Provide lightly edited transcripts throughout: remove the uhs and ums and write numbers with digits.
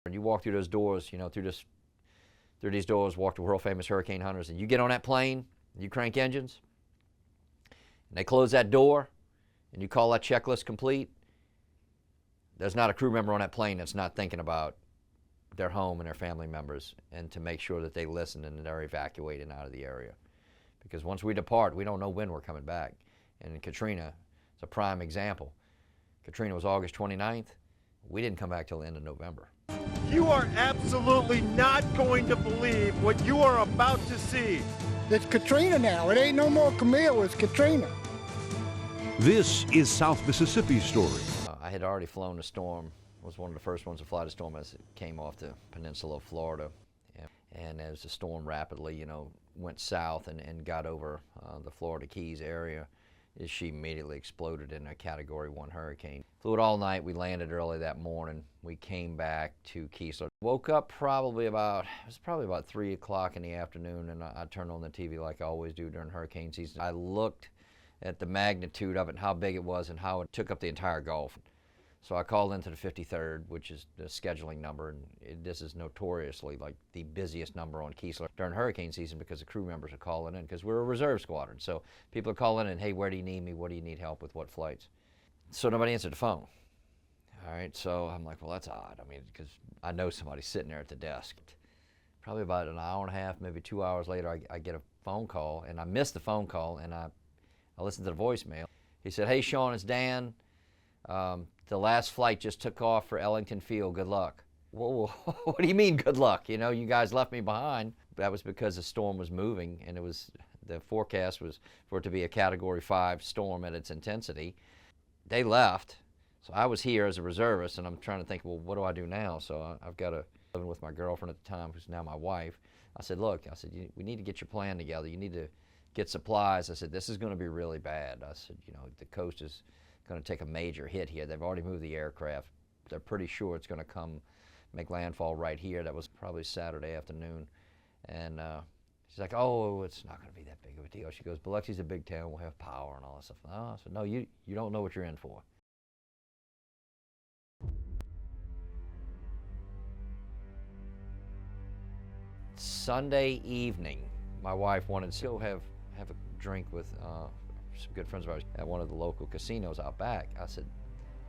When you walk through those doors, through these doors, walk the world famous hurricane hunters, and you get on that plane, and you crank engines, and they close that door, and you call that checklist complete, there's not a crew member on that plane that's not thinking about their home and their family members, and to make sure that they listen and they're evacuating out of the area. Because once we depart, we don't know when we're coming back. And in Katrina, it's a prime example. Katrina was August 29th. We didn't come back till the end of November. You are absolutely not going to believe what you are about to see. It's Katrina now. It ain't no more Camille, it's Katrina. This is South Mississippi's story. I had already flown the storm. I was one of the first ones to fly the storm as it came off the peninsula of Florida. And as the storm rapidly, went south and got over the Florida Keys area, she immediately exploded in a Category 1 hurricane. Flew it all night. We landed early that morning. We came back to Keesler. Woke up probably about 3 o'clock in the afternoon, and I turned on the TV like I always do during hurricane season. I looked at the magnitude of it and how big it was and how it took up the entire Gulf. So I called into the 53rd, which is the scheduling number, and this is notoriously like the busiest number on Keesler during hurricane season because the crew members are calling in because we're a reserve squadron. So people are calling in, hey, where do you need me? What do you need help with? What flights? So nobody answered the phone. All right, so I'm like, well, that's odd. I mean, because I know somebody's sitting there at the desk. Probably about an hour and a half, maybe 2 hours later, I get a phone call, and I missed the phone call, and I listened to the voicemail. He said, hey, Sean, it's Dan. The last flight just took off for Ellington Field. Good luck. Whoa, what do you mean good luck? You guys left me behind. That was because the storm was moving, and the forecast was for it to be a Category 5 storm at its intensity. They left, so I was here as a reservist, and I'm trying to think, well, what do I do now? So I've got to live with my girlfriend at the time, who's now my wife. I said, look, we need to get your plan together. You need to get supplies. I said, this is going to be really bad. I said, the coast is going to take a major hit here. They've already moved the aircraft. They're pretty sure it's going to make landfall right here. That was probably Saturday afternoon. And she's like, oh, it's not going to be that big of a deal. She goes, Biloxi's a big town. We'll have power and all that stuff. Oh, I said, no, you don't know what you're in for. Sunday evening, my wife wanted to go have a drink with some good friends of ours at one of the local casinos out back. I said,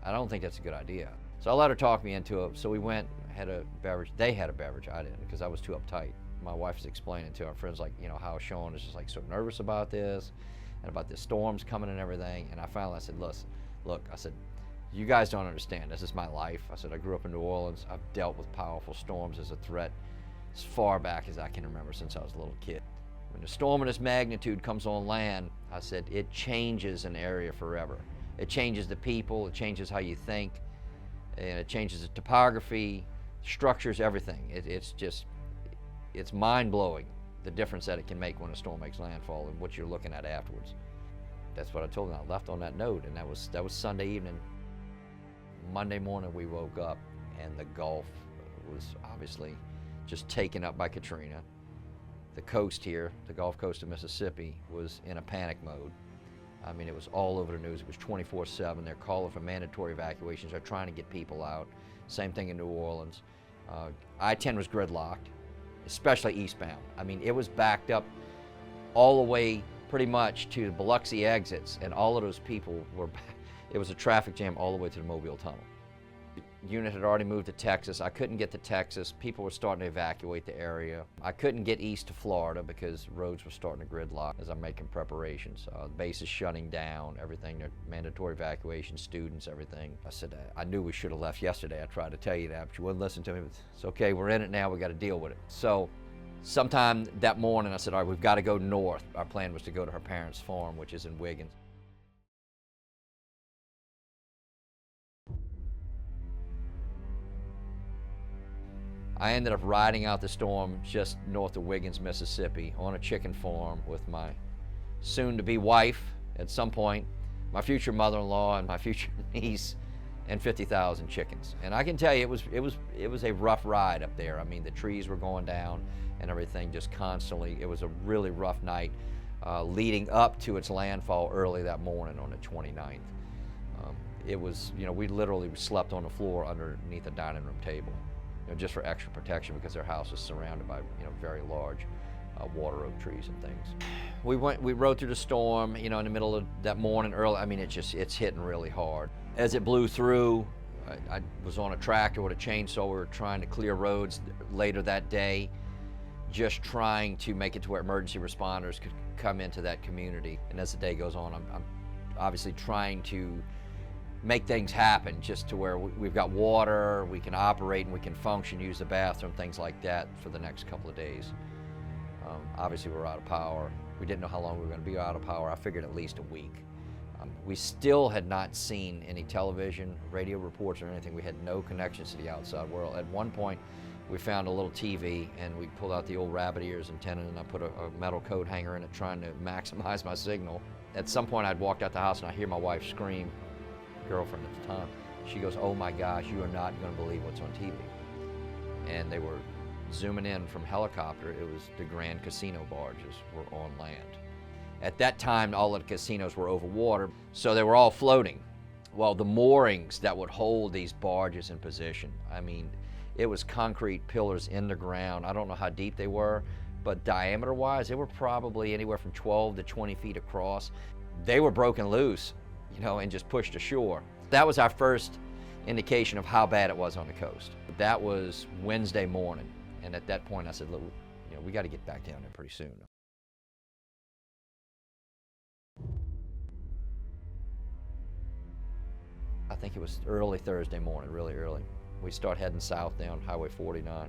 I don't think that's a good idea. So I let her talk me into it. So we went, had a beverage. They had a beverage, I didn't, because I was too uptight. My wife was explaining to our friends, like, how Sean is just like so nervous about this and about the storms coming and everything. And I finally said, look, I said, you guys don't understand. This is my life. I said, I grew up in New Orleans. I've dealt with powerful storms as a threat as far back as I can remember since I was a little kid. When a storm of this magnitude comes on land, I said, it changes an area forever. It changes the people, it changes how you think, and it changes the topography, structures, everything. It's mind-blowing, the difference that it can make when a storm makes landfall and what you're looking at afterwards. That's what I told them. I left on that note, and that was Sunday evening. Monday morning we woke up, and the Gulf was obviously just taken up by Katrina. The coast here, the Gulf Coast of Mississippi, was in a panic mode. I mean, it was all over the news. It was 24/7. They're calling for mandatory evacuations. They're trying to get people out. Same thing in New Orleans. I-10 was gridlocked, especially eastbound. I mean, it was backed up all the way pretty much to the Biloxi exits, and all of those people were, it was a traffic jam all the way to the Mobile Tunnel. Unit had already moved to Texas. I couldn't get to Texas. People were starting to evacuate the area. I couldn't get east to Florida because roads were starting to gridlock as I'm making preparations. The base is shutting down, everything, mandatory evacuation, students, everything. I said, I knew we should have left yesterday. I tried to tell you that, but you wouldn't listen to me. It's okay, we're in it now, we got to deal with it. So sometime that morning I said, all right, we've got to go north. Our plan was to go to her parents' farm, which is in Wiggins. I ended up riding out the storm just north of Wiggins, Mississippi, on a chicken farm with my soon-to-be wife at some point, my future mother-in-law and my future niece, and 50,000 chickens. And I can tell you, it was a rough ride up there. I mean, the trees were going down and everything just constantly. It was a really rough night leading up to its landfall early that morning on the 29th. It was, we literally slept on the floor underneath a dining room table. just for extra protection because their house is surrounded by very large water oak trees and things. We rode through the storm, in the middle of that morning early. I mean, it's hitting really hard. As it blew through, I was on a tractor with a chainsaw. We were trying to clear roads later that day, just trying to make it to where emergency responders could come into that community. And as the day goes on, I'm obviously trying to make things happen just to where we've got water, we can operate and we can function, use the bathroom, things like that for the next couple of days. Obviously we're out of power. We didn't know how long we were going to be out of power. I figured at least a week. We still had not seen any television, radio reports or anything. We had no connections to the outside world. At one point we found a little TV and we pulled out the old rabbit ears antenna and I put a metal coat hanger in it trying to maximize my signal. At some point I'd walked out the house and I hear my wife scream, girlfriend at the time. She goes, "Oh my gosh, you are not going to believe what's on TV." And they were zooming in from helicopter. It was the Grand Casino barges were on land. At that time, all of the casinos were over water, so they were all floating. Well, the moorings that would hold these barges in position, I mean, it was concrete pillars in the ground. I don't know how deep they were, but diameter-wise, they were probably anywhere from 12 to 20 feet across. They were broken loose, and just pushed ashore. That was our first indication of how bad it was on the coast. That was Wednesday morning, and at that point I said, "Look, we got to get back down there pretty soon." I think it was early Thursday morning, really early. We start heading south down Highway 49,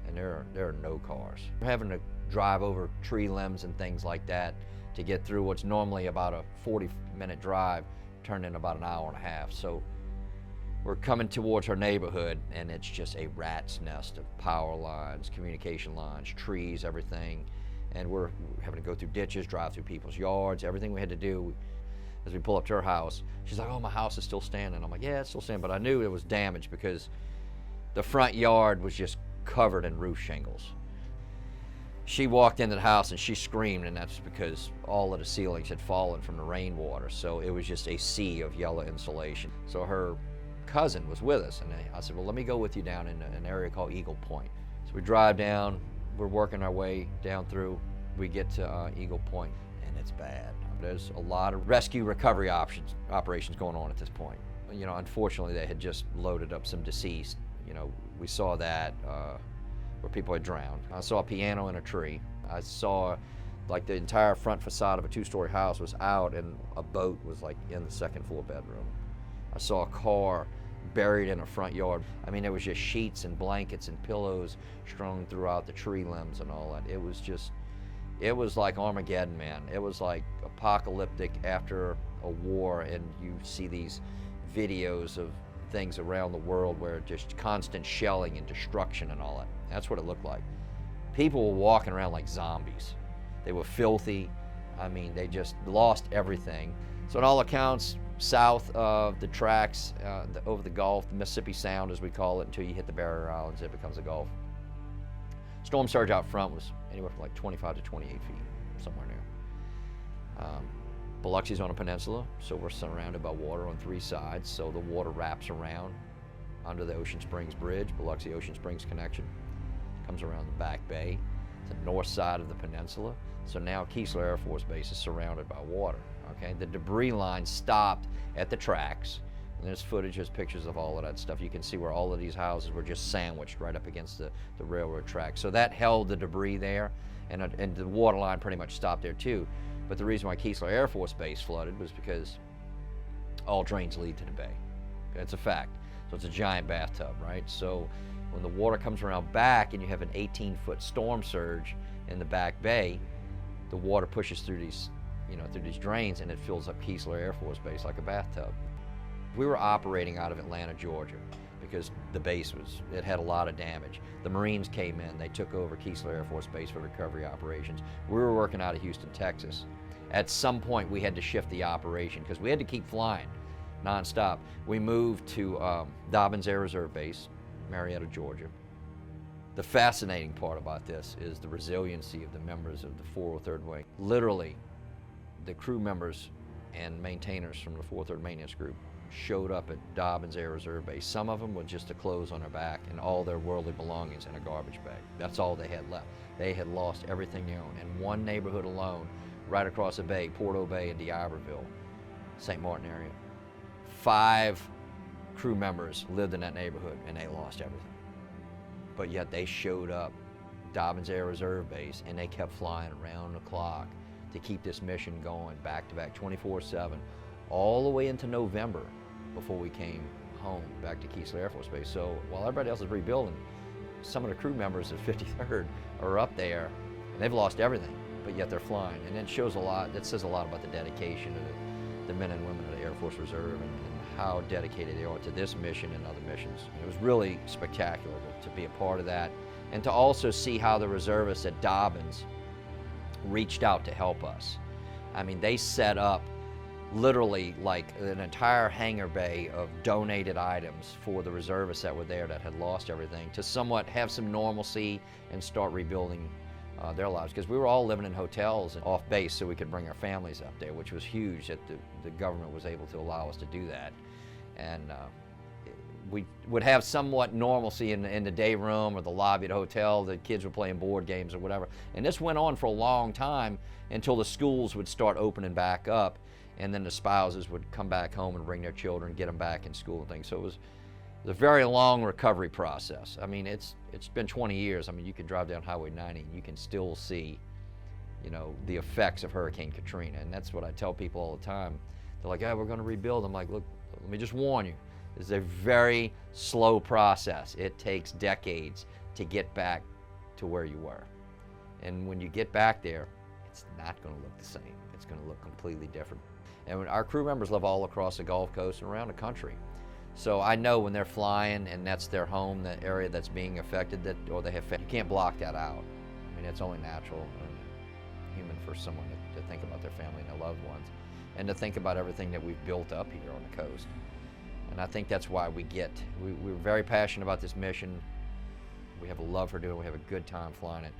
and there are no cars. We're having to drive over tree limbs and things like that to get through what's normally about a 40-minute drive, turned in about an hour and a half. So we're coming towards our neighborhood, and it's just a rat's nest of power lines, communication lines, trees, everything. And we're having to go through ditches, drive through people's yards, everything we had to do. As we pull up to her house, she's like, "Oh, my house is still standing." I'm like, "Yeah, it's still standing," but I knew it was damaged because the front yard was just covered in roof shingles. She walked into the house and she screamed, and that's because all of the ceilings had fallen from the rainwater, so it was just a sea of yellow insulation. So her cousin was with us, and I said, "Well, let me go with you down in an area called Eagle Point." So we drive down, we're working our way down through, we get to Eagle Point, and it's bad. There's a lot of rescue recovery operations going on at this point. Unfortunately, they had just loaded up some deceased. We saw that where people had drowned. I saw a piano in a tree. I saw like the entire front facade of a two-story house was out and a boat was like in the second floor bedroom. I saw a car buried in a front yard. I mean, there was just sheets and blankets and pillows strewn throughout the tree limbs and all that. It was like Armageddon, man. It was like apocalyptic after a war, and you see these videos of things around the world where just constant shelling and destruction and all that. That's what it looked like. People were walking around like zombies. They were filthy. I mean, they just lost everything. So on all accounts, south of the tracks, over the Gulf, the Mississippi Sound as we call it, until you hit the Barrier Islands, it becomes a Gulf. Storm surge out front was anywhere from like 25 to 28 feet, somewhere near. Biloxi's on a peninsula, so we're surrounded by water on three sides, so the water wraps around under the Ocean Springs Bridge, Biloxi Ocean Springs connection, comes around the back bay, to the north side of the peninsula. So now Keesler Air Force Base is surrounded by water, okay? The debris line stopped at the tracks, and there's footage, there's pictures of all of that stuff. You can see where all of these houses were just sandwiched right up against the railroad track. So that held the debris there, and the water line pretty much stopped there too. But the reason why Keesler Air Force Base flooded was because all drains lead to the bay. It's a fact. So it's a giant bathtub, right? So when the water comes around back and you have an 18-foot storm surge in the back bay, the water pushes through these, through these drains, and it fills up Keesler Air Force Base like a bathtub. We were operating out of Atlanta, Georgia, because the base it had a lot of damage. The Marines came in, they took over Keesler Air Force Base for recovery operations. We were working out of Houston, Texas. At some point we had to shift the operation because we had to keep flying nonstop. We moved to Dobbins Air Reserve Base, Marietta, Georgia. The fascinating part about this is the resiliency of the members of the 403rd Wing. Literally, the crew members and maintainers from the 403rd Maintenance Group showed up at Dobbins Air Reserve Base. Some of them with just the clothes on their back and all their worldly belongings in a garbage bag. That's all they had left. They had lost everything they owned. In one neighborhood alone, right across the bay, Porto Bay and D'Iberville, St. Martin area, 5 crew members lived in that neighborhood and they lost everything. But yet they showed up Dobbins Air Reserve Base and they kept flying around the clock to keep this mission going back to back 24/7 all the way into November before we came home back to Keesler Air Force Base. So while everybody else is rebuilding, some of the crew members of 53rd are up there and they've lost everything, but yet they're flying. And it shows a lot, that says a lot about the dedication of the men and women of the Air Force Reserve and how dedicated they are to this mission and other missions. It was really spectacular to be a part of that and to also see how the reservists at Dobbins reached out to help us. I mean, they set up literally like an entire hangar bay of donated items for the reservists that were there that had lost everything to somewhat have some normalcy and start rebuilding their lives, because we were all living in hotels and off base so we could bring our families up there, which was huge that the government was able to allow us to do that. And we would have somewhat normalcy in the day room or the lobby of the hotel. The kids were playing board games or whatever. And this went on for a long time until the schools would start opening back up, and then the spouses would come back home and bring their children, get them back in school and things. So it was a very long recovery process. I mean, it's been 20 years. I mean, you can drive down Highway 90 and you can still see, you know, the effects of Hurricane Katrina. And that's what I tell people all the time. They're like, "Yeah, we're going to rebuild." I'm like, "Look, let me just warn you. It's a very slow process. It takes decades to get back to where you were. And when you get back there, it's not going to look the same. It's going to look completely different." And our crew members live all across the Gulf Coast and around the country. So I know when they're flying and that's their home, that area that's being affected, or they have, you can't block that out. I mean, it's only natural and human for someone to think about their family and their loved ones, and to think about everything that we've built up here on the coast. And I think that's why we're very passionate about this mission. We have a love for doing it. We have a good time flying it.